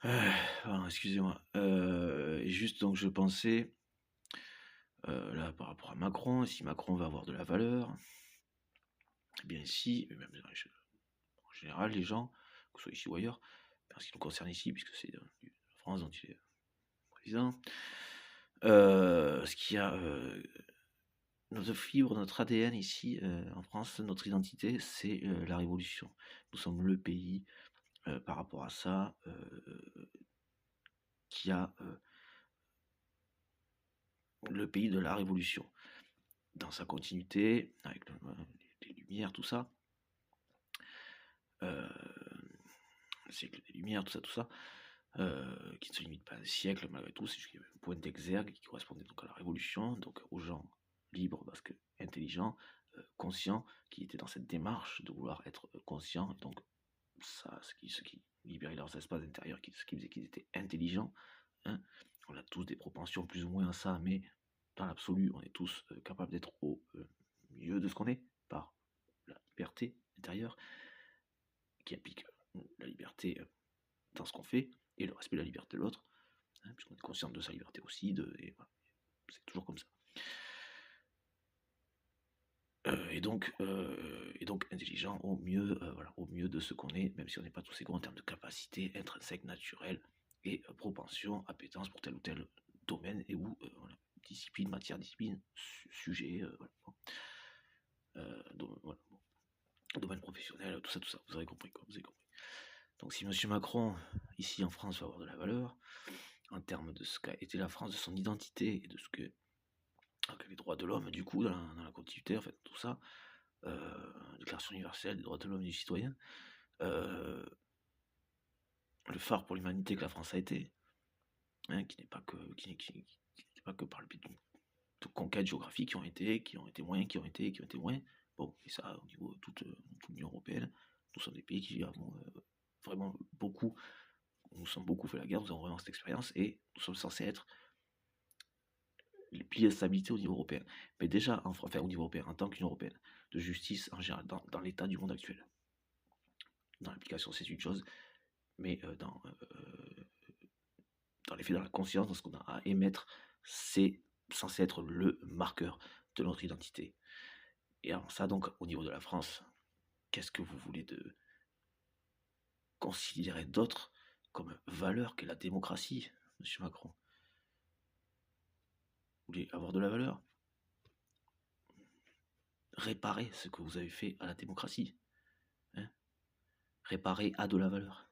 Pardon, excusez-moi. Et juste donc je pensais, là par rapport à Macron, si Macron va avoir de la valeur, eh bien ici, et même en général les gens, que ce soit ici ou ailleurs, parce qu'il nous concerne ici, puisque c'est la France dont il est président, ce qu'il y a, notre fibre, notre ADN ici en France, notre identité, c'est la Révolution. Nous sommes le pays par rapport à ça qui a le pays de la Révolution. Dans sa continuité, avec les Lumières, tout ça, le siècle des Lumières, tout ça, qui ne se limite pas à un siècle malgré tout, c'est juste qu'il y avait un point d'exergue qui correspondait donc à la Révolution, donc aux gens libres, parce que intelligents, conscients, qui étaient dans cette démarche de vouloir être conscients, donc ça, ce qui libérait leurs espaces intérieurs, ce qui faisait qu'ils étaient intelligents. Hein. On a tous des propensions plus ou moins à ça, mais dans l'absolu, on est tous capables d'être au mieux de ce qu'on est, par la liberté intérieure, qui implique la liberté dans ce qu'on fait, et le respect de la liberté de l'autre, hein, puisqu'on est conscient de sa liberté aussi, et voilà, c'est toujours comme ça. Et donc intelligent voilà, au mieux de ce qu'on est, même si on n'est pas tous égaux en termes de capacité intrinsèque, naturelle, et propension, appétence pour tel ou tel domaine, et ou voilà, discipline, matière, discipline, sujet, voilà, voilà, domaine professionnel, tout ça, vous avez compris, quoi, vous avez compris. Donc si M. Macron, ici en France, va avoir de la valeur, en termes de ce qu'a été la France, de son identité, et de ce que les droits de l'homme, du coup, dans la continuité, en fait, tout ça, Déclaration universelle des droits de l'homme et du citoyen, le phare pour l'humanité que la France a été, hein, qui n'est pas que par le biais de conquêtes géographiques qui ont été moins, qui ont été moins. Bon, et ça, au niveau de toute l'Union européenne, nous sommes des pays qui avons vraiment beaucoup, nous sommes beaucoup fait la guerre, nous avons vraiment cette expérience, et nous sommes censés être les piliers de stabilité au niveau européen. Mais déjà, enfin au niveau européen, en tant qu'Union européenne, de justice en général, dans l'état du monde actuel. Dans l'application, c'est une chose, mais dans les faits, dans la conscience, dans ce qu'on a à émettre, c'est censé être le marqueur de notre identité. Et avant ça, donc, au niveau de la France, qu'est-ce que vous voulez de considérer d'autre comme valeur que la démocratie, monsieur Macron? Vous voulez avoir de la valeur? Réparer ce que vous avez fait à la démocratie. Hein, réparer à de la valeur.